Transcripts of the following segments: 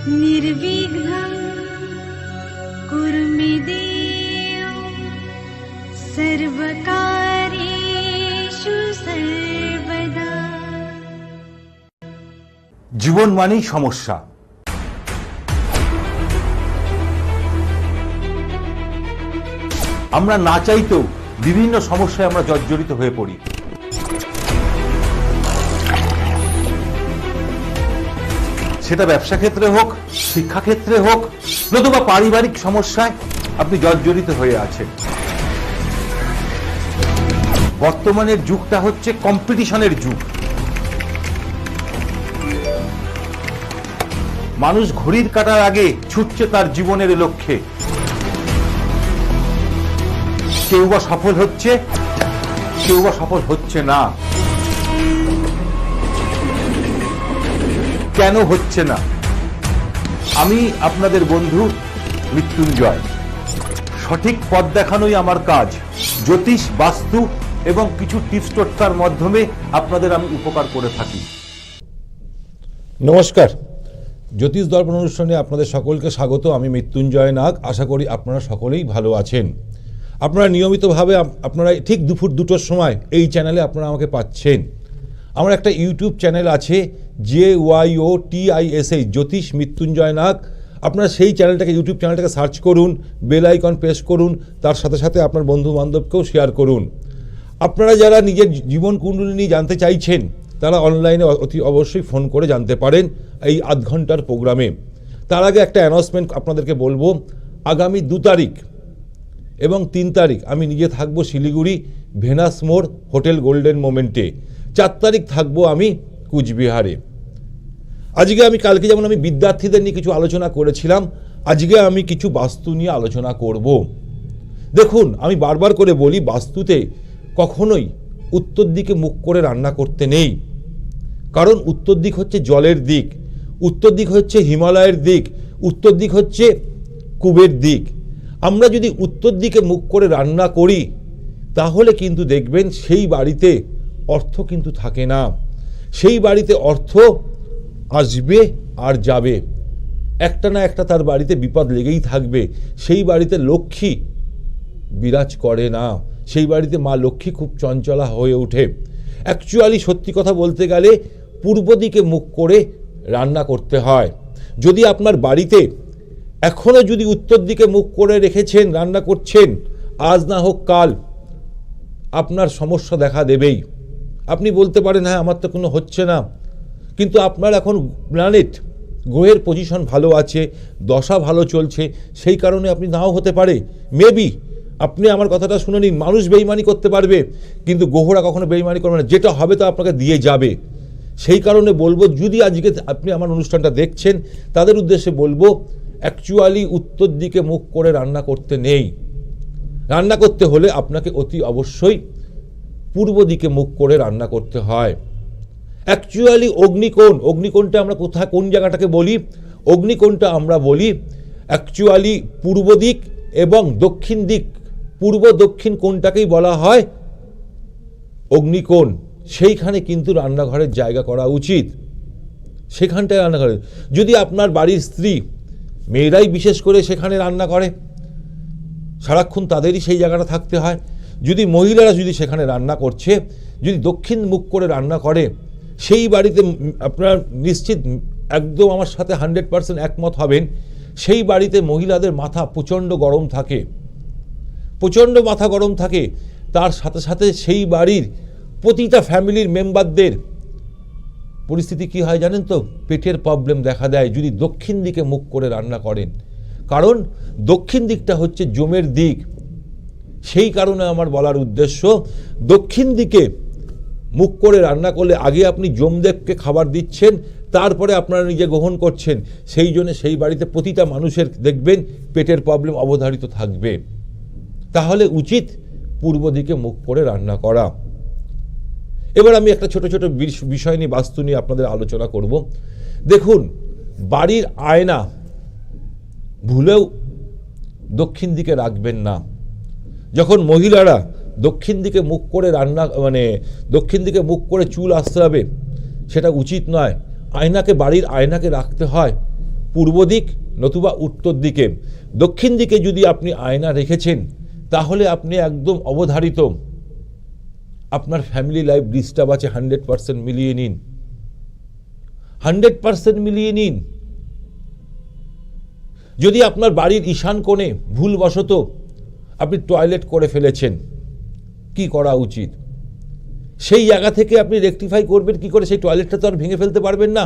निर्विघ्नं कुरु मे देव सर्वकार्येषु सर्वदा। জীবন মানেই সমস্যা। আমরা না চাইতেও বিভিন্ন সমস্যায় আমরা জর্জরিত হয়ে পড়ি। সেটা ব্যবসা ক্ষেত্রে হোক, শিক্ষা ক্ষেত্রে হোক, নতুবা পারিবারিক সমস্যায় আপনি জর্জরিত হয়ে আছেন। বর্তমানের যুগটা হচ্ছে কম্পিটিশনের যুগ। মানুষ ঘড়ির কাঁটার আগে ছুটছে তার জীবনের লক্ষ্যে। কেউ বা সফল হচ্ছে, কেউ বা সফল হচ্ছে না। কেন হচ্ছে না? আমি আপনাদের বন্ধু মৃত্যুঞ্জয়। সঠিক পথ দেখানোই আমার কাজ। জ্যোতিষ, বাস্তু এবং কিছু টিপস টোটকার মাধ্যমে আপনাদের আমি উপকার করে থাকি। নমস্কার, জ্যোতিষ দর্পণ অনুষ্ঠানে আপনাদের সকলকে স্বাগত। আমি মৃত্যুঞ্জয় নাগ। আশা করি আপনারা সকলেই ভালো আছেন। আপনারা নিয়মিতভাবে আপনারা ঠিক দুপুর 2টোর সময় এই চ্যানেলে আপনারা আমাকে পাচ্ছেন। আমার একটা ইউটিউব চ্যানেল আছে, JYOTISH, জ্যোতিষ মৃত্যুঞ্জয় নাগ। আপনারা সেই চ্যানেলটাকে, ইউটিউব চ্যানেলটাকে সার্চ করুন, বেল আইকন প্রেস করুন, তার সাথে সাথে আপনার বন্ধু বান্ধবকেও শেয়ার করুন। আপনারা যারা নিজের জীবন কুণ্ডলী নিয়ে জানতে চাইছেন তারা অনলাইনে অতি অবশ্যই ফোন করে জানতে পারেন এই আধ ঘন্টার প্রোগ্রামে। তার আগে একটা অ্যানাউন্সমেন্ট আপনাদেরকে বলবো। আগামী 2 তারিখ এবং 3 তারিখ আমি নিজে থাকবো শিলিগুড়ি ভেনাস মোড় হোটেল গোল্ডেন মোমেন্টে। 4 তারিখ থাকবো আমি কুচবিহারে। আজকে আমি কালকে যেমন আমি বিদ্যার্থীদের নিয়ে কিছু আলোচনা করেছিলাম, আজকে আমি কিছু বাস্তু নিয়ে আলোচনা করব। দেখুন, আমি বারবার করে বলি, বাস্তুতে কখনোই উত্তর দিকে মুখ করে রান্না করতে নেই। কারণ উত্তর দিক হচ্ছে জলের দিক, উত্তর দিক হচ্ছে হিমালয়ের দিক, উত্তর দিক হচ্ছে কুবের দিক। আমরা যদি উত্তর দিকে মুখ করে রান্না করি তাহলে কিন্তু দেখবেন সেই বাড়িতে অর্থ কিন্তু থাকে না। সেই বাড়িতে অর্থ আসবে আর যাবে, একটা না একটা তার বাড়িতে বিপদ লেগেই থাকবে। সেই বাড়িতে লক্ষ্মী বিরাজ করে না, সেই বাড়িতে মা লক্ষ্মী খুব চঞ্চলা হয়ে ওঠে। অ্যাকচুয়ালি সত্যি কথা বলতে গেলে পূর্ব দিকে মুখ করে রান্না করতে হয়। যদি আপনার বাড়িতে এখনও যদি উত্তর দিকে মুখ করে রেখেছেন, রান্না করছেন, আজ না হোক কাল আপনার সমস্যা দেখা দেবেই। আপনি বলতে পারেন, হ্যাঁ আমার তো কোনো হচ্ছে না, কিন্তু আপনার এখন প্ল্যানেট, গ্রহের পজিশন ভালো আছে, দশা ভালো চলছে, সেই কারণে আপনি নাও হতে পারে। মেবি আপনি আমার কথাটা শুনে নিন, মানুষ বেইমানি করতে পারবে কিন্তু গ্রহরা কখনো বেইমানি করবে না। যেটা হবে তা আপনাকে দিয়ে যাবে। সেই কারণে বলবো, যদি আজকে আপনি আমার অনুষ্ঠানটা দেখছেন তাদের উদ্দেশ্যে বলবো, অ্যাকচুয়ালি উত্তর দিকে মুখ করে রান্না করতে নেই। রান্না করতে হলে আপনাকে অতি অবশ্যই পূর্ব দিকে মুখ করে রান্না করতে হয়। অ্যাকচুয়ালি অগ্নিকোণ, অগ্নিকোণটা আমরা কোথায়, কোন জায়গাটাকে বলি? অগ্নিকোণটা আমরা বলি অ্যাকচুয়ালি পূর্ব দিক এবং দক্ষিণ দিক, পূর্ব দক্ষিণ কোণটাকেই বলা হয় অগ্নিকোণ। সেইখানে কিন্তু রান্নাঘরের জায়গা করা উচিত, সেখানটায় রান্নাঘরে। যদি আপনার বাড়ির স্ত্রী, মেয়েরাই বিশেষ করে সেখানে রান্না করে, সারাক্ষণ তাদেরই সেই জায়গাটা থাকতে হয়। যদি মহিলারা যদি সেখানে রান্না করছে, যদি দক্ষিণ মুখ করে রান্না করে, সেই বাড়িতে আপনার নিশ্চিত একদম আমার সাথে 100% একমত হবেন, সেই বাড়িতে মহিলাদের মাথা প্রচণ্ড গরম থাকে, প্রচণ্ড মাথা গরম থাকে। তার সাথে সাথে সেই বাড়ির প্রতিটা ফ্যামিলির মেম্বারদের পরিস্থিতি কি হয় জানেন তো? পেটের প্রবলেম দেখা দেয় যদি দক্ষিণ দিকে মুখ করে রান্না করেন। কারণ দক্ষিণ দিকটা হচ্ছে জমের দিক। সেই কারণে আমার বলার উদ্দেশ্য, দক্ষিণ দিকে মুখ করে রান্না করলে আগে আপনি যমদেবকে খাবার দিচ্ছেন, তারপরে আপনারা নিজে গ্রহণ করছেন। সেই জন্য সেই বাড়িতে প্রতিটা মানুষের দেখবেন পেটের প্রবলেম অবধারিত থাকবে। তাহলে উচিত পূর্ব দিকে মুখ করে রান্না করা। এবার আমি একটা ছোট ছোট বিষয় নিয়ে, বাস্তু নিয়ে আপনাদের আলোচনা করব। দেখুন, বাড়ির আয়না ভুলেও দক্ষিণ দিকে রাখবেন না। যখন মহিলারা দক্ষিণ দিকে মুখ করে রান্না, দক্ষিণ দিকে মুখ করে চুল আশ্রাবে, সেটা উচিত নয়। আয়নাকে, বাড়ির আয়নাকে রাখতে হয় পূর্ব দিক নতুবা উত্তর দিকে। দক্ষিণ দিকে যদি আপনি আয়না রেখেছেন তাহলে আপনি একদম অবধারিত আপনার ফ্যামিলি লাইফ ডিস্টার্ব আছে, 100% মিলিয়ে নিন, 100% মিলিয়ে নিন। যদি আপনার বাড়ির ঈশান কোণে ভুলবশত আপনি টয়লেট করে ফেলেছেন, কি করা উচিত? সেই জায়গা থেকে আপনি রেকটিফাই করবেন কি করে? সেই টয়লেটটা তো আর ভেঙে ফেলতে পারবেন না।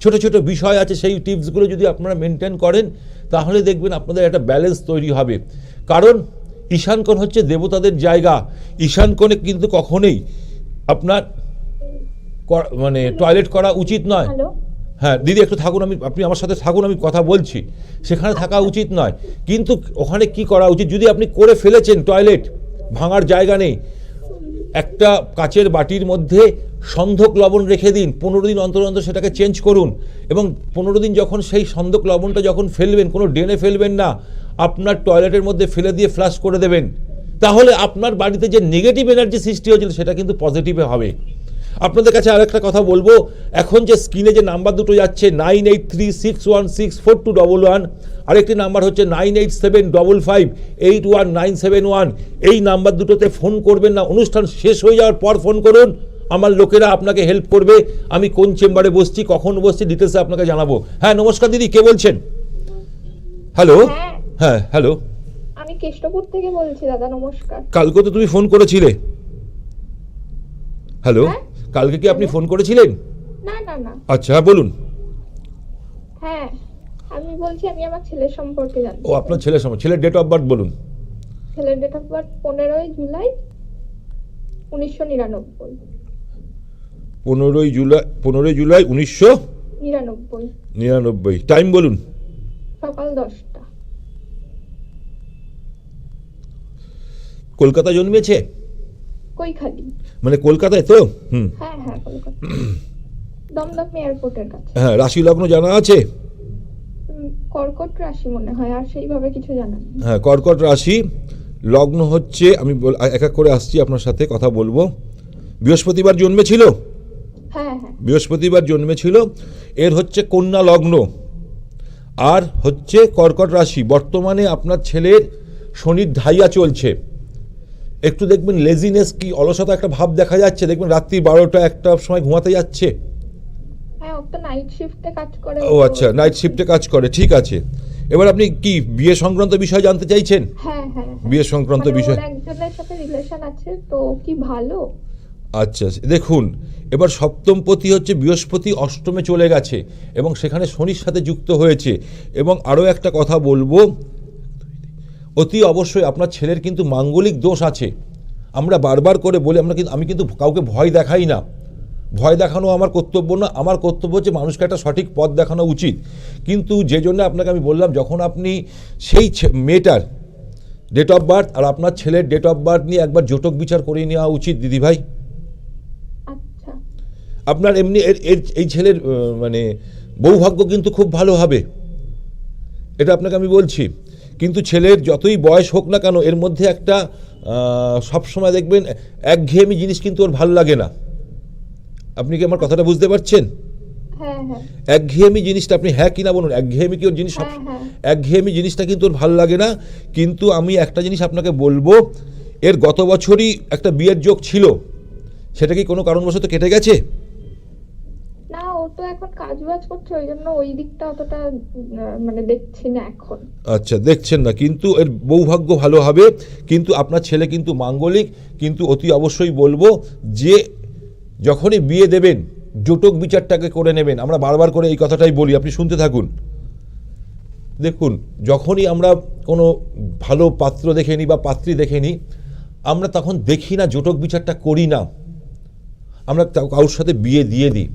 ছোট ছোট বিষয় আছে, সেই টিপসগুলো যদি আপনারা মেনটেন করেন তাহলে দেখবেন আপনাদের একটা ব্যালেন্স তৈরি হবে। কারণ ঈশানকোণ হচ্ছে দেবতাদের জায়গা। ঈশানকোণে কিন্তু কখনোই আপনার মানে টয়লেট করা উচিত নয়। হ্যাঁ দিদি একটু থাকুন, আপনি আমার সাথে থাকুন, আমি কথা বলছি। সেখানে থাকা উচিত নয়, কিন্তু ওখানে কি করা উচিত? যদি আপনি করে ফেলেছেন টয়লেট, ভাঙার জায়গা নেই, একটা কাচের বাটির মধ্যে সন্ধক লবণ রেখে দিন, 15 দিন অন্তর অন্তর সেটাকে চেঞ্জ করুন, এবং 15 দিন যখন সেই সন্ধক লবণটা যখন ফেলবেন, কোনো ড্রেনে ফেলবেন না, আপনার টয়লেটের মধ্যে ফেলে দিয়ে ফ্লাশ করে দেবেন। তাহলে আপনার বাড়িতে যে নেগেটিভ এনার্জি সৃষ্টি হয়েছিল সেটা কিন্তু পজিটিভে হবে। আপনাদের কাছে আরেকটা কথা বলবো, এখন যে স্ক্রিনে যে নাম্বার দুটো যাচ্ছে 9836164211, আরেকটি নাম্বার হচ্ছে 9875581971, এই নাম্বার দুটোতে ফোন করবেন না, অনুষ্ঠান শেষ হয়ে যাওয়ার পর ফোন করুন। আমার লোকেরা আপনাকে হেল্প করবে। আমি কোন চেম্বারে বসছি, কখন বসছি, ডিটেলসে আপনাকে জানাবো। হ্যাঁ নমস্কার দিদি, কে বলছেন? হ্যালো। হ্যাঁ হ্যালো, আমি কেষ্টপুর থেকে বলছি দাদা, নমস্কার। কালকে তো তুমি ফোন করেছিলে। হ্যালো, কালকে কি আপনি ফোন করেছিলেন? না না না। আচ্ছা বলুন। হ্যাঁ আমি বলছি, আমি আমার ছেলের সম্পর্কে জানতে ও আপনার ছেলের সময়, ছেলের ডেট অফ বার্থ বলুন। ছেলের date of birth 15 July 1999। 15 July 1999। Time বলুন। সকাল 10টা। কলকাতা জন্মেছে? কৈখালি। মানে কলকাতায় তো? হ্যাঁ হ্যাঁ কলকাতা, দমদম এয়ারপোর্টের কাছে। হ্যাঁ, রাশি লগ্ন জানা আছে? কর্কট রাশি মনে হয়, আর সেইভাবে কিছু জানা নেই। হ্যাঁ কর্কট রাশি, লগ্ন হচ্ছে, আমি এক এক করে আসছি আপনার সাথে কথা বলবো। বৃহস্পতিবার জন্মেছিল? হ্যাঁ হ্যাঁ বৃহস্পতিবার জন্মেছিল। এর হচ্ছে কন্যা লগ্ন আর হচ্ছে কর্কট রাশি। বর্তমানে আপনার ছেলের শনির ঢাইয়া চলছে। একটু দেখবেন লেজিনেস, কি অলসতা একটা ভাব দেখা যাচ্ছে। দেখবেন রাত্রি 12টা-1টার সময় ঘুমাতে যাচ্ছে। হ্যাঁ, ও তো নাইট শিফটে কাজ করে। ও আচ্ছা, নাইট শিফটে কাজ করে, ঠিক আছে। এবার আপনি কি বিয়ে সংক্রান্ত বিষয় জানতে চাইছেন? হ্যাঁ হ্যাঁ, বিয়ে সংক্রান্ত বিষয়। একজনের সাথে রিলেশন আছে তো, কি ভালো? আচ্ছা দেখুন, এবার সপ্তমপতি হচ্ছে বৃহস্পতি অষ্টমে চলে গেছে এবং সেখানে শনির সাথে যুক্ত হয়েছে। এবং আরও একটা কথা বলবো, অতি অবশ্যই আপনার ছেলের কিন্তু মাঙ্গলিক দোষ আছে। আমরা বারবার করে বলি, আমি কিন্তু কাউকে ভয় দেখাই না, ভয় দেখানো আমার কর্তব্য না। আমার কর্তব্য হচ্ছে মানুষকে একটা সঠিক পথ দেখানো উচিত। কিন্তু যে জন্য আপনাকে আমি বললাম, যখন আপনি সেই মেয়েটার ডেট অফ বার্থ আর আপনার ছেলের ডেট অফ বার্থ নিয়ে একবার জোটক বিচার করে নেওয়া উচিত দিদিভাই। আচ্ছা, আপনার এমনি এই ছেলের মানে বৌভাগ্য কিন্তু খুব ভালো হবে, এটা আপনাকে আমি বলছি। কিন্তু ছেলের যতই বয়স হোক না কেন, এর মধ্যে একটা সবসময় দেখবেন একঘেয়েমি জিনিস কিন্তু ওর ভালো লাগে না। আপনি কি আমার কথাটা বুঝতে পারছেন? হ্যাঁ হ্যাঁ। একঘেয়েমি জিনিসটা, আপনি হ্যাঁ কিনা বলুন। একঘেয়েমি কি ওর জিনিস? একঘেয়েমি জিনিসটা কিন্তু ওর ভালো লাগে না। কিন্তু আমি একটা জিনিস আপনাকে বলবো, এর গত বছরই একটা বিয়ের যোগ ছিল, সেটা কি কোনো কারণবশত কেটে গেছে? না, ও তো এখন কাজবাজ করছে, ওই জন্য ওই দিকটা অতটা মানে দেখছি না এখন। আচ্ছা, দেখছেন না, কিন্তু এর বৌভাগ্য ভালো হবে। কিন্তু আপনার ছেলে কিন্তু মাঙ্গলিক। কিন্তু অতি অবশ্যই বলবো যে যখনই বিয়ে দেবেন জোটক বিচারটাকে করে নেবেন। আমরা বারবার করে এই কথাটাই বলি, আপনি শুনতে থাকুন। দেখুন, যখনই আমরা কোনো ভালো পাত্র দেখে নিই বা পাত্রী দেখে নিই, আমরা তখন দেখি না, জোটক বিচারটা করি না, আমরা কারোর সাথে বিয়ে দিয়ে দিই।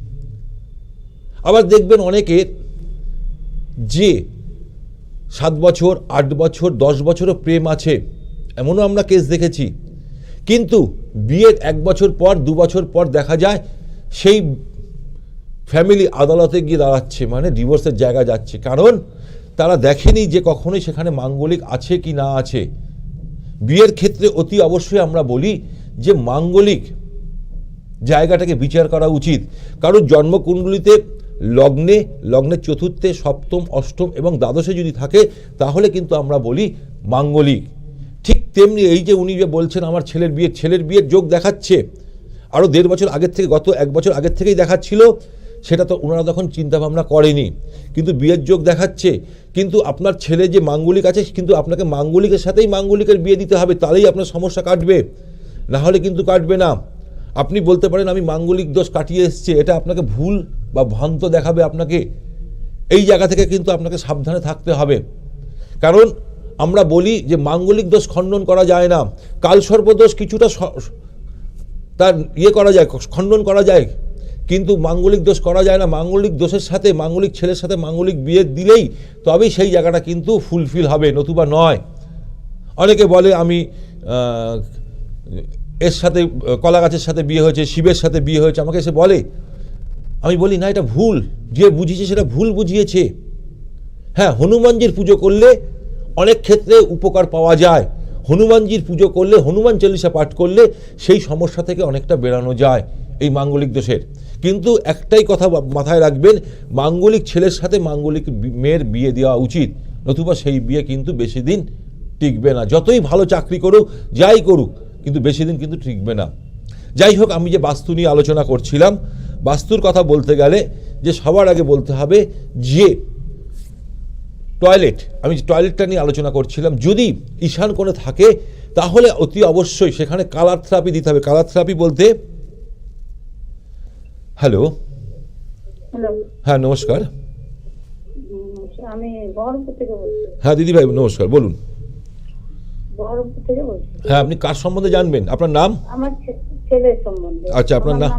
আবার দেখবেন অনেকের যে 7 বছর 8 বছর 10 বছরও প্রেম আছে, এমনও আমরা কেস দেখেছি। কিন্তু বিয়ের 1 বছর পর 2 বছর পর দেখা যায় সেই ফ্যামিলি আদালতে গিয়ে দাঁড়াচ্ছে, মানে ডিভোর্সের জায়গা যাচ্ছে। কারণ তারা দেখেনি যে কখনোই সেখানে মাঙ্গলিক আছে কি না আছে। বিয়ের ক্ষেত্রে অতি অবশ্যই আমরা বলি যে মাঙ্গলিক জায়গাটাকে বিচার করা উচিত। কারণ জন্মকুণ্ডলিতে লগ্নের চতুর্থে, সপ্তম, অষ্টম এবং দ্বাদশে যদি থাকে তাহলে কিন্তু আমরা বলি মাঙ্গলিক। ঠিক তেমনি এই যে উনি যে বলছেন আমার ছেলের বিয়ের যোগ দেখাচ্ছে, আরও 1.5 বছর আগের থেকে, গত 1 বছর আগের থেকেই দেখাচ্ছিল, সেটা তো ওনারা তখন চিন্তাভাবনা করেনি, কিন্তু বিয়ের যোগ দেখাচ্ছে। কিন্তু আপনার ছেলে যে মাঙ্গলিক আছে, কিন্তু আপনাকে মাঙ্গলিকের সাথেই মাঙ্গলিকের বিয়ে দিতে হবে, তাহলেই আপনার সমস্যা কাটবে, না হলে কিন্তু কাটবে না। আপনি বলতে পারেন আমি মাঙ্গলিক দোষ কাটিয়ে এসেছি, এটা আপনাকে ভুল বা ভ্রান্ত দেখাবে আপনাকে। এই জায়গা থেকে কিন্তু আপনাকে সাবধানে থাকতে হবে, কারণ আমরা বলি যে মাঙ্গলিক দোষ খণ্ডন করা যায় না, কালসর্পদোষ কিছুটা তার করা যায়, খণ্ডন করা যায়, কিন্তু মাঙ্গলিক দোষ করা যায় না। মাঙ্গলিক দোষের সাথে, মাঙ্গলিক ছেলের সাথে মাঙ্গলিক বিয়ে দিলেই তবেই সেই জায়গাটা কিন্তু ফুলফিল হবে, নতুবা নয়। অনেকে বলে আমি এর সাথে, কলা গাছের সাথে বিয়ে হয়েছে, শিবের সাথে বিয়ে হয়েছে, আমাকে এসে বলে, আমি বলি না, এটা ভুল, যে বুঝিয়েছে সেটা ভুল বুঝিয়েছে। হ্যাঁ, হনুমানজির পুজো করলে অনেক ক্ষেত্রে উপকার পাওয়া যায়, হনুমানজির পুজো করলে, হনুমান চল্লিশা পাঠ করলে সেই সমস্যা থেকে অনেকটা বেরানো যায় এই মাঙ্গলিক দোষের। কিন্তু একটাই কথা মাথায় রাখবেন, মাঙ্গলিক ছেলের সাথে মাঙ্গলিক মেয়ের বিয়ে দেওয়া উচিত, নতুবা সেই বিয়ে কিন্তু বেশি দিন টিকবে না। যতই ভালো চাকরি করুক, যাই করুক, কিন্তু বেশি দিন কিন্তু টিকবে না। যাই হোক, আমি যে বাস্তু নিয়ে আলোচনা করছিলাম, বাস্তুর কথা বলতে গেলে যে সবার আগে বলতে হবে যে টয়লেট, আমি টয়লেটটা নিয়ে আলোচনা করছিলাম, যদি ঈশান কোণে থাকে তাহলে অতি অবশ্যই সেখানে কালার থেরাপি দিতে হবে। কালার থেরাপি বলতে, হ্যালো, হ্যাঁ নমস্কার, আমি বহরমপুর থেকে বলছি। হ্যাঁ দিদি ভাই নমস্কার, বলুন। বহরমপুর থেকে বলছি। হ্যাঁ, আপনি কার সম্বন্ধে জানবেন? আপনার নাম? আমার ছেলের সম্বন্ধে। আচ্ছা, আপনার নাম?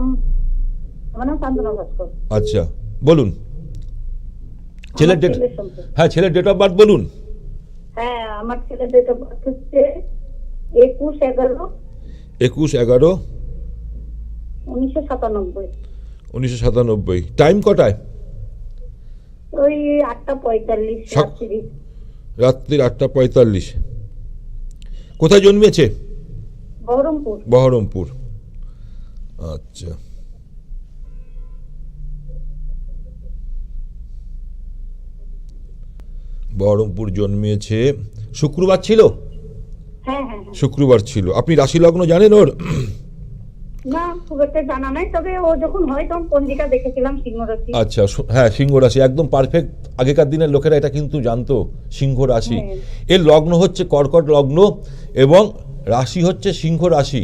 আমার নাম সান্তনা ভাস্কর। আচ্ছা, বলুন। ছেলের ডেট, হ্যাঁ ছেলের ডেট অফ বার্থ বলুন। হ্যাঁ, আমার ছেলের ডেট অফ বার্থ হচ্ছে 21/11 1997। 1997। টাইম কটায়? ওই 8:45 রাত্রির 8:45। কোথায় জন্মেছে? বহরমপুর। বহরমপুর, আচ্ছা। বহরমপুর জন্মিয়েছে, শুক্রবার ছিল? হ্যাঁ, শুক্রবার ছিল। আপনি রাশি লগ্ন জানেন ওর? না, খুব একটা জানা নাই, তবে ও যখন হয় তখন পঞ্জিকা দেখেছিলাম সিংহ রাশি। আচ্ছা, হ্যাঁ সিংহ রাশি একদম পারফেক্ট। আগেকার দিনের লোকেরা এটা কিন্তু জানতো, সিংহ রাশি। এর লগ্ন হচ্ছে কর্কট লগ্ন এবং রাশি হচ্ছে সিংহ রাশি।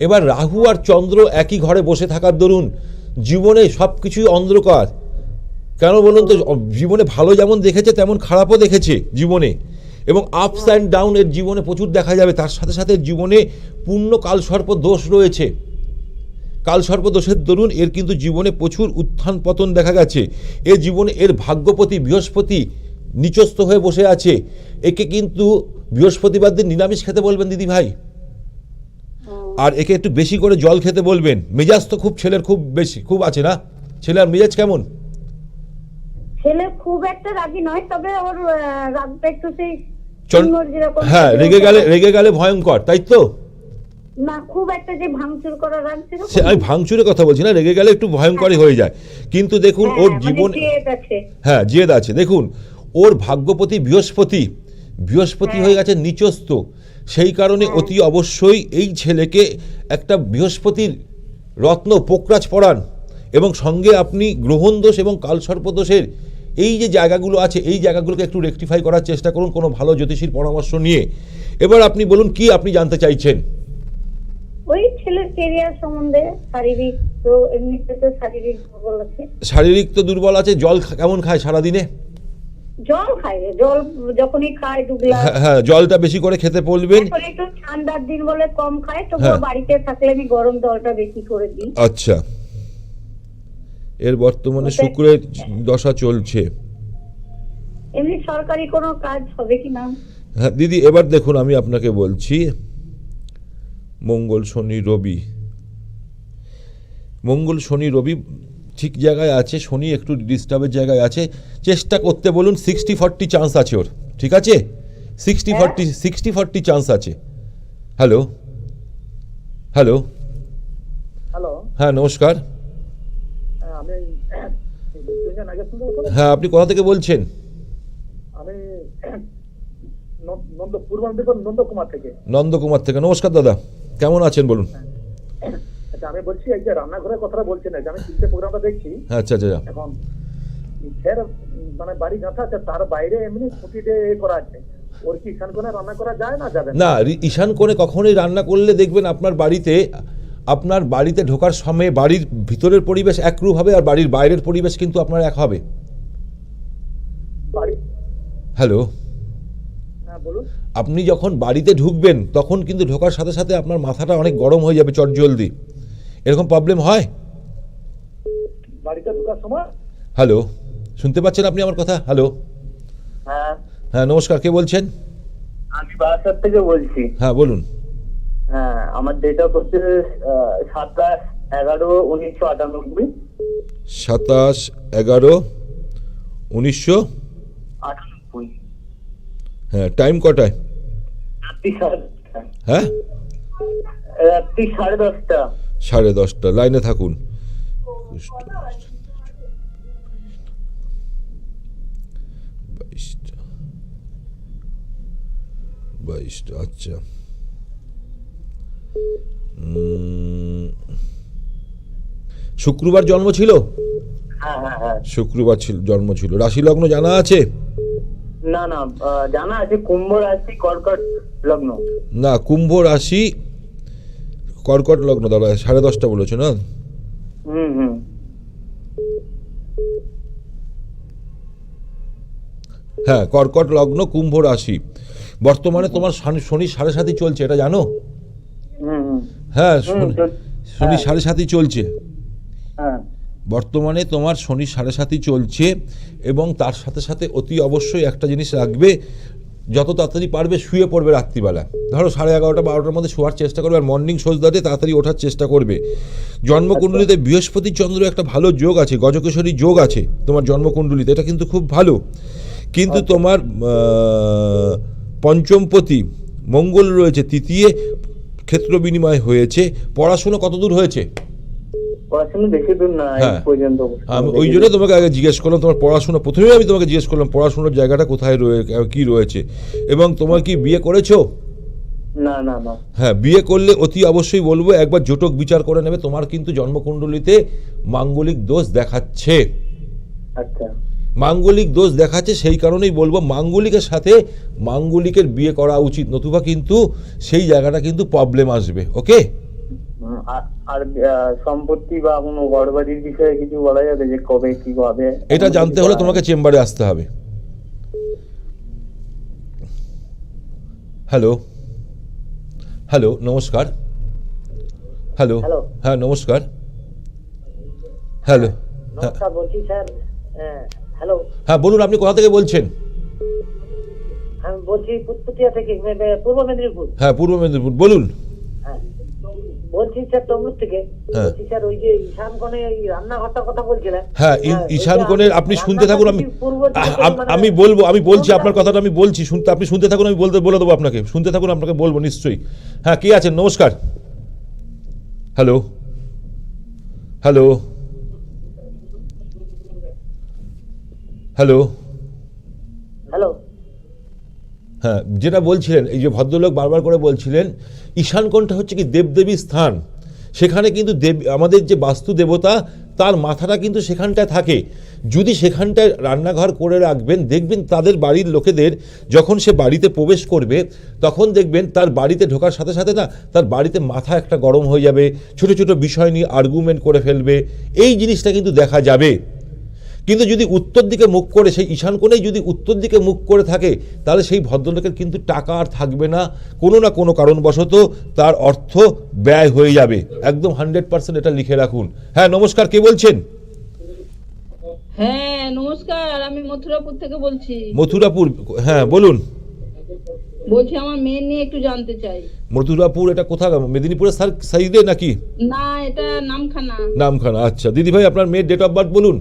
এবার রাহু আর চন্দ্র একই ঘরে বসে থাকার দরুন জীবনে সব কিছুই অন্ধকার। কেন বলুন তো? জীবনে ভালো যেমন দেখেছে তেমন খারাপও দেখেছে জীবনে, এবং আপস অ্যান্ড ডাউন এর জীবনে প্রচুর দেখা যাবে। তার সাথে সাথে জীবনে পূর্ণ কালসর্প দোষ রয়েছে। কালসর্প দোষের দরুন এর কিন্তু জীবনে প্রচুর উত্থান পতন দেখা গেছে। এর জীবনে এর ভাগ্যপতি বৃহস্পতি নিচস্থ হয়ে বসে আছে। একে কিন্তু বৃহস্পতিবার দিন নিরামিষ খেতে বলবেন দিদি ভাই, আর একে একটু বেশি করে জল খেতে বলবেন। মেজাজ তো খুব ছেলের খুব বেশি খুব আছে না? ছেলের মেজাজ কেমন? ছেলে খুব একটা রাগী নয়, তবে ওর রাগটা একটু সেই হ্যাঁ, রেগে গেলে ভয়ঙ্কর, তাই তো? না, খুব একটা যে ভাঙচুর করা রাগ ছিল। আমি ভাঙচুরের কথা বলছি না, রেগে গেলে একটু ভয়ঙ্করই হয়ে যায়। কিন্তু দেখুন ওর জীবন, হ্যাঁ জেদ আছে। দেখুন ওর ভাগ্যপতি বৃহস্পতি হয়ে গেছে নিচস্থ। সেই কারণে অতি অবশ্যই এই ছেলেকে একটা বৃহস্পতির রত্ন পোকরাজ পরান, এবং সঙ্গে আপনি গ্রহণ দোষ এবং কালসর্পদোষের এই যে জায়গাগুলো আছে এই জায়গাগুলোকে একটু রেকটিফাই করার চেষ্টা করুন কোনো ভালো জ্যোতিষীর পরামর্শ নিয়ে। এবার আপনি বলুন কি আপনি জানতে চাইছেন? ওই ছেলের ক্যারিয়ার সম্বন্ধে। শারীরিক তো এমনিতে তো শারীরিক দুর্বল আছে। শারীরিক তো দুর্বল আছে। জল কেমন খায় সারাদিনে? জল খায়, জল যখনই খায় 2 গ্লাস। হ্যাঁ, জলটা বেশি করে খেতে বলবেন। এখন একটু ঠান্ডার দিন বলে কম খায়, তো বাড়িতে থাকলে আমি গরম জলটা বেশি করে দিই। আচ্ছা, এর বর্তমানে শুক্রের দশা চলছে। এমনি সরকারি কোনো কাজ হবে কি না? হ্যাঁ দিদি, এবার দেখুন আমি আপনাকে বলছি, মঙ্গল শনি রবি, মঙ্গল শনি রবি ঠিক জায়গায় আছে, শনি একটু ডিস্টার্বের জায়গায় আছে। চেষ্টা করতে বলুন, 60-40 চান্স আছে ওর, ঠিক আছে? 60-40 চান্স আছে। হ্যালো, হ্যালো, হ্যাঁ নমস্কার। আমি মৃত্যুঞ্জয় নাগের সঙ্গে কথা বলছি? হ্যাঁ, আপনি কোথা থেকে বলছেন? আমি পূর্ব মেদিনীপুর নন্দকুমার থেকে। নন্দকুমার থেকে। নমস্কার দাদা, কেমন আছেন বলুন? আচ্ছা, আমি বলছি এই যে রান্নাঘরের কথাটা বলছি না, যে আমি চিন্তা প্রোগ্রামটা দেখছি আচ্ছা আচ্ছা। এখন, ফের মানে বাড়ি গাঁথা আছে, তার বাইরে এমনি খুঁটিতে করা আছে, ওর কি ঈশান কোণে রান্না করা যায় না যাবে না? না, ঈশান কোণে কখনোই রান্না করলে দেখবেন আপনার বাড়িতে ঢোকার সময় বাড়ির ভিতরের পরিবেশ একরূপ হবে, আর বাড়ির বাইরের পরিবেশ কিন্তু আপনার এক হবে। বাড়ি, হ্যালো, হ্যাঁ বলুন। আপনি যখন বাড়িতে ঢুকবেন তখন কিন্তু ঢোকার সাথে সাথে আপনার মাথাটা অনেক গরম হয়ে যাবে চটজলদি। এরকম প্রবলেম হয়? বাড়িতে ঢোকার সময়। হ্যালো, শুনতে পাচ্ছেন আপনি আমার কথা? হ্যালো, হ্যাঁ, হ্যাঁ নমস্কার, কে বলছেন? আমি বারাসাত থেকে বলছি। হ্যাঁ বলুন। হ্যাঁ, আমার ডেট অফ হচ্ছে 27/11/1998। 27/11/1998। হ্যাঁ, টাইম কটায়? রাত্রি 10:30। হ্যাঁ, রাত্রি 10:30। 10:30। লাইনে থাকুন। 22টা। আচ্ছা, শুক্রবার জন্ম ছিল? হ্যাঁ হ্যাঁ হ্যাঁ। শুক্রবার জন্ম ছিল। রাশি লগ্ন জানা আছে? না না, জানা আছে, কুম্ভ রাশি কর্কট লগ্ন। না, কুম্ভ রাশি কর্কট লগ্ন দাদা। 10:30 বলেছো না? হুম। হ্যাঁ, কর্কট লগ্ন, কুম্ভ রাশি। বর্তমানে তোমার শনি 7.5 চলছে, এটা জানো? হ্যাঁ, শনি 7.5 চলছে। হ্যাঁ, বর্তমানে তোমার শনি 7.5 চলছে, এবং তার সাথে সাথে অতি অবশ্যই একটা জিনিস রাখবে, যত তাড়াতাড়ি পারবে শুয়ে পড়বে রাত্রিবেলা। ধরো 11:30-12টার মধ্যে শোয়ার চেষ্টা করবে, আর মর্নিং সন্ধ্যাতে তাড়াতাড়ি ওঠার চেষ্টা করবে। জন্মকুণ্ডলিতে বৃহস্পতি চন্দ্র একটা ভালো যোগ আছে, গজকেশরী যোগ আছে তোমার জন্মকুণ্ডলিতে, এটা কিন্তু খুব ভালো। কিন্তু তোমার পঞ্চমপতি মঙ্গল রয়েছে তৃতীয়, ক্ষেত্র বিনিময় হয়েছে। পড়াশোনা কতদূর হয়েছে? পড়াশোনা বেশি দূর না, হ্যাঁ, এই পর্যন্ত। আমি ওই জন্য তোমাকে আগে জিজ্ঞেস করলাম তোমার পড়াশোনা, প্রথমেই আমি তোমাকে জিজ্ঞেস করলাম পড়াশোনার জায়গাটা কোথায় কি রয়েছে। এবং তোমার কি বিয়ে করেছো? না না না। হ্যাঁ, বিয়ে করলে অতি অবশ্যই বলবো একবার জটক বিচার করে নেবে। তোমার কিন্তু জন্মকুণ্ডলিতে মাঙ্গলিক দোষ দেখাচ্ছে। আচ্ছা, মাঙ্গলিক দোষ দেখাচ্ছে, সেই কারণেই বলবো মাঙ্গলিকের সাথে মাঙ্গলিকের বিয়ে করা উচিত, নতুবা কিন্তু সেই জায়গাটা কিন্তু প্রবলেম আসবে। ওকে? আর সম্পত্তি বা কোনো ঘরবাড়ির বিষয়ে কিছু বলা যাবে, যে কবে কি হবে? এটা জানতে হলে তোমাকে চেম্বারে আসতে হবে। হ্যালো, হ্যালো, নমস্কার। হ্যালো, হ্যাঁ নমস্কার। হ্যালো, নমস্কার, বলছি স্যার। হ্যালো, হ্যাঁ বলুন, আপনি কোথা থেকে বলছেন? আমি বলছি পুতুটিয়া থেকে, পূর্ব মেদিনীপুর। হ্যাঁ, পূর্ব মেদিনীপুর, বলুন। হ্যাঁ, বলছি স্যার তমলুক থেকে। হ্যাঁ। বলছি স্যার, ওই যে ঈশান কোণে রান্নাঘরটার কথা বলছিলেন। হ্যাঁ, ঈশান কোণের আপনি শুনতে থাকুন, আমি বলছি আপনার কথাটা, আমি বলছি আপনি শুনতে থাকুন, আমি বলে দেবো আপনাকে, শুনতে থাকুন, আপনাকে বলবো নিশ্চয়ই। হ্যাঁ, কে আছেন? নমস্কার। Hello, hello, hello, hello. হ্যাঁ, যেটা বলছিলেন, এই যে ভদ্রলোক বারবার করে বলছিলেন, ঈশান কোণটা হচ্ছে কি দেবদেবীর স্থান। সেখানে কিন্তু আমাদের যে বাস্তু দেবতা, তার মাথাটা কিন্তু সেখানটায় থাকে। যদি সেখানটায় রান্নাঘর করে রাখবেন, দেখবেন তাদের বাড়ির লোকেদের যখন সে বাড়িতে প্রবেশ করবে, তখন দেখবেন তার বাড়িতে ঢোকার সাথে সাথে না, তার বাড়িতে মাথা একটা গরম হয়ে যাবে, ছোট ছোট বিষয় নিয়ে আর্গুমেন্ট করে ফেলবে। এই জিনিসটা কিন্তু দেখা যাবে। কিন্তু যদি উত্তর দিকে মুখ করে, সেই ঈশান কোণেই যদি উত্তর দিকে মুখ করে থাকে, তাহলে সেই ভদ্রলোকের কিন্তু টাকা আর থাকবে না, কোনো না কোনো কারণবশত তার অর্থ ব্যয় হয়ে যাবে। একদম 100% এটা লিখে রাখুন। হ্যাঁ নমস্কার, কে বলছেন? হ্যাঁ নমস্কার, আমি মথুরাপুর থেকে বলছি। মথুরাপুর, হ্যাঁ বলুন। বলছি আমার মেয়ে নিয়ে একটু জানতে চাই। মথুরাপুর এটা কোথায়? মেদিনীপুরের সাইডে নাকি? না, এটা নামখানা। নামখানা, আচ্ছা। দিদি ভাই, আপনার মেয়ের ডেট অফ বার্থ বলুন।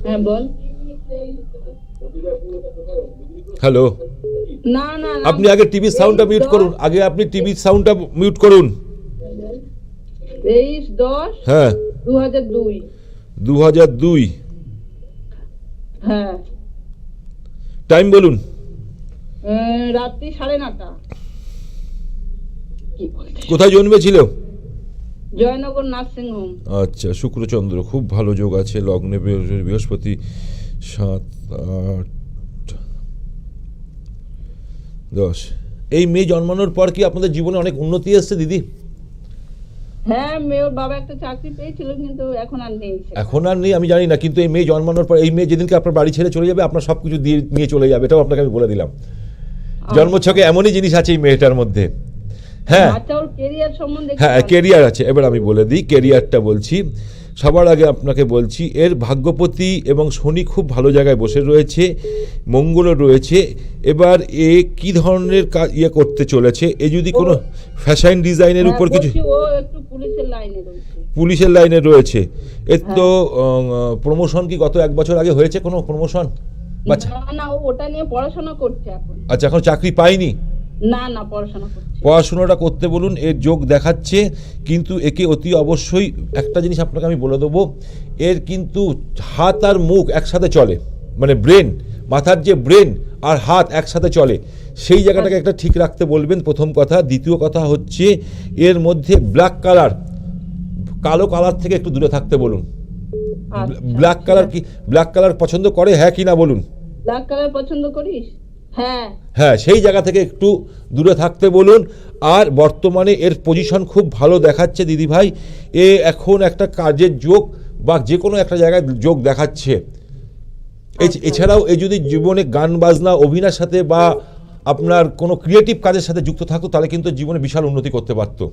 হ্যাঁ বল। হ্যালো, না না, আপনি আগে টিভি সাউন্ডটা মিউট করুন, আগে আপনি টিভি সাউন্ডটা মিউট করুন। 23/10/2002। 2002। হ্যাঁ, টাইম বলুন। রাত্রি 9:30। কি বলতে, কোথায় জন্মেছিল? Joynagar nursing home. আচ্ছা, শুক্রচন্দ্র খুব ভালো যোগ আছে, লগ্নে বৃহস্পতি 7, 8, 10। এই মেয়ে জন্মানোর পর কি আপনাদের জীবনে অনেক উন্নতি এসছে দিদি? হ্যাঁ, মেয়ের বাবা একটা চাকরি পেয়েছিল, কিন্তু এখন আর নেই সে। এখন আর নেই আমি জানি না, কিন্তু এই মেয়ে জন্মানোর পর, এই মেয়ে যেদিনকে আপনার বাড়ি ছেড়ে চলে যাবে আপনার সব কিছু দিয়ে নিয়ে চলে যাবে, এটাও আপনাকে আমি বলে দিলাম। জন্মছকে এমনই জিনিস আছে এই মেয়েটার মধ্যে। হ্যাঁ আচ্ছা, ওর কেরিয়ার সম্বন্ধে কি হ্যাঁ, বলবেন? কেরিয়ার আছে, এবার আমি বলে দিই কেরিয়ারটা বলছি। সবার আগে আপনাকে বলছি, এর ভাগ্যপতি এবং শনি খুব ভালো জায়গায় বসে রয়েছে, মঙ্গলও রয়েছে। এবার এ কি ধরনের কাজ করতে চলেছে, এ যদি কোনো ফ্যাশন ডিজাইনের উপর কিছু, বলছি, ও একটু পুলিশের লাইনে রয়েছে। পুলিশের লাইনে রয়েছে। এর তো প্রমোশন কি গত 1 বছর আগে হয়েছে কোনো প্রমোশন? না, ও ওটা নিয়ে পড়াশোনা করছে এখন। আচ্ছা, এখন চাকরি পায়নি? না, পড়াশোনা করছে। পড়াশোনাটা করতে বলুন, এর যোগ দেখাচ্ছে। কিন্তু একে অতি অবশ্যই একটা জিনিস আপনাকে আমি বলে দেবো, এর কিন্তু হাত আর মুখ একসাথে চলে, মানে ব্রেন, মাথার যে ব্রেন আর হাত একসাথে চলে, সেই জায়গাটাকে একটা ঠিক রাখতে বলবেন, প্রথম কথা। দ্বিতীয় কথা হচ্ছে, এর মধ্যে ব্ল্যাক কালার, কালো কালার থেকে একটু দূরে থাকতে বলুন। ব্ল্যাক কালার কি, ব্ল্যাক কালার পছন্দ করে, হ্যাঁ কি না বলুন? ব্ল্যাক কালার পছন্দ করিস? হ্যাঁ হ্যাঁ, সেই জায়গা থেকে একটু দূরে থাকতে বলুন। আর বর্তমানে এর পজিশন খুব ভালো দেখাচ্ছে দিদিভাই। এ এখন একটা কাজের যোগ বা যে কোনো একটা জায়গায় যোগ দেখাচ্ছে। এছাড়াও এ যদি জীবনে গান বাজনা, অভিনয়ের সাথে বা আপনার কোনো ক্রিয়েটিভ কাজের সাথে যুক্ত থাকতো, তাহলে কিন্তু জীবনে বিশাল উন্নতি করতে পারতো।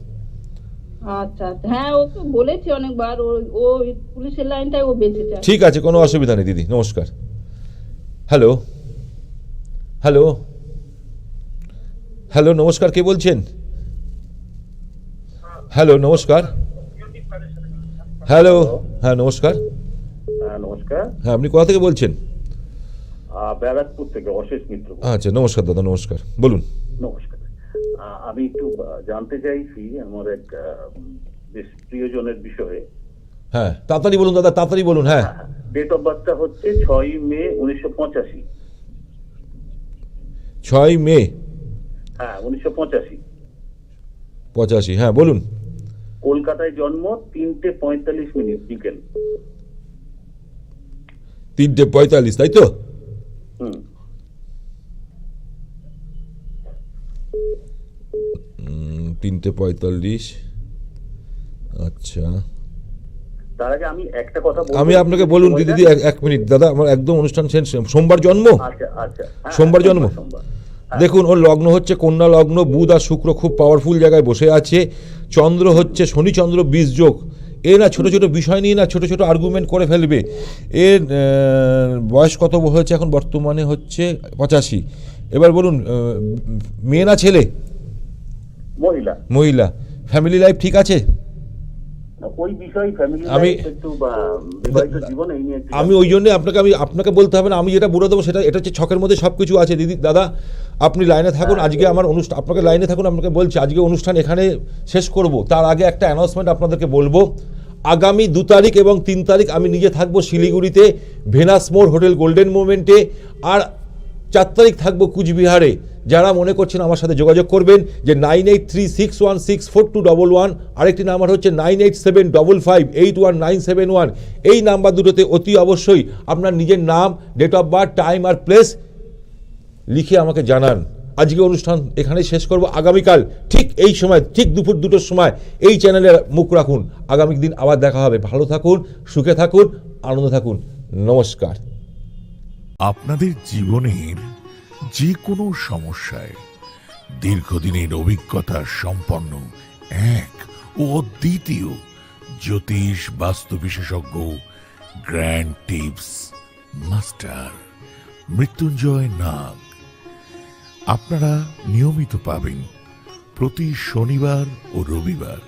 আচ্ছা, হ্যাঁ, ওকে বলেছি অনেকবার, ও পুলিশের লাইনটাই ও বেঁচে যায়। ঠিক আছে, কোনো অসুবিধা নেই দিদি, নমস্কার। হ্যালো হ্যালো হ্যালো, নমস্কার, কে বলছেন? হ্যালো, নমস্কার। হ্যালো, হ্যাঁ নমস্কার। নমস্কার। হ্যাঁ, আপনি কোথা থেকে বলছেন? ব্যারাকপুর থেকে অশেষ মিত্র। আচ্ছা, নমস্কার দাদা, নমস্কার, বলুন। নমস্কার। আমি একটু জানতে চাইছি আমার এক বেশ প্রিয়জনের বিষয়ে। হ্যাঁ, তাড়াতাড়ি বলুন দাদা, তাড়াতাড়ি বলুন। হ্যাঁ, ডেট অফ বার্থটা হচ্ছে 6 মে 1985। 6 মে, হ্যাঁ, 1985। 85, হ্যাঁ বলুন। কলকাতায় জন্ম, 3:45 বিকেল। 3:45, তাই তো? হুম। 3:45, আচ্ছা। তার আগে আমি একটা কথা বলবো। আমি আপনাকে বলুন দিদি, 1 মিনিট দাদা, আমার একদম অনুষ্ঠান শেষ। সোমবার জন্ম? আচ্ছা আচ্ছা, সোমবার জন্ম। দেখুন, ওর লগ্ন হচ্ছে কন্যা লগ্ন, বুধ আর শুক্র খুব পাওয়ারফুল জায়গায় বসে আছে। চন্দ্র হচ্ছে শনি চন্দ্র 20 যোগ। এ না ছোটো ছোটো বিষয় নিয়ে না ছোটো ছোটো আর্গুমেন্ট করে ফেলবে। এর বয়স কত হয়েছে এখন বর্তমানে? হচ্ছে 85। এবার বলুন, মেয়ে না ছেলে? মহিলা। মহিলা। ফ্যামিলি লাইফ ঠিক আছে? ওই বিষয় ফ্যামিলি একটু বিবাহিত জীবন, এই নিয়ে আমি ওই জন্য আপনাকে বলতে হবে না, আমি যেটা বলে দেবো সেটা, এটা হচ্ছে ছকের মধ্যে সব কিছু আছে দিদি। দাদা আপনি লাইনে থাকুন, আজকে আমার অনুষ্ঠান, আপনাকে লাইনে থাকুন, আপনাকে বলছি আজকে অনুষ্ঠান এখানে শেষ করব। তার আগে একটা অ্যানাউন্সমেন্ট আপনাদেরকে বলবো। আগামী 2 তারিখ এবং 3 তারিখ আমি নিজে থাকবো শিলিগুড়িতে, ভেনাস মোড় হোটেল গোল্ডেন মোমেন্টে। আর 4 তারিখ থাকবো কুচবিহারে। যারা মনে করছেন আমার সাথে যোগাযোগ করবেন, যে 9836164211, আরেকটি নাম্বার হচ্ছে 9875581971। এই নাম্বার দুটোতে অতি অবশ্যই আপনার নিজের নাম, ডেট অফ বার্থ, টাইম আর প্লেস লিখে আমাকে জানান। আজকে অনুষ্ঠান এখানেই শেষ করব। আগামীকাল ঠিক এই সময়, ঠিক দুপুর 2টোর সময় এই চ্যানেলে মুখ রাখুন। আগামী দিন আবার দেখা হবে। ভালো থাকুন, সুখে থাকুন, আনন্দ থাকুন। নমস্কার। আপনাদের জীবনের যে কোনো সমস্যায় দীর্ঘদিনের অভিজ্ঞতা সম্পন্ন এক ও অদ্বিতীয় জ্যোতিষ বাস্তু বিশেষজ্ঞ গ্র্যান্ড টিপস মাস্টার মৃত্যুঞ্জয় নাগ আপনারা নিয়মিত পাবেন প্রতি শনিবার ও রবিবার।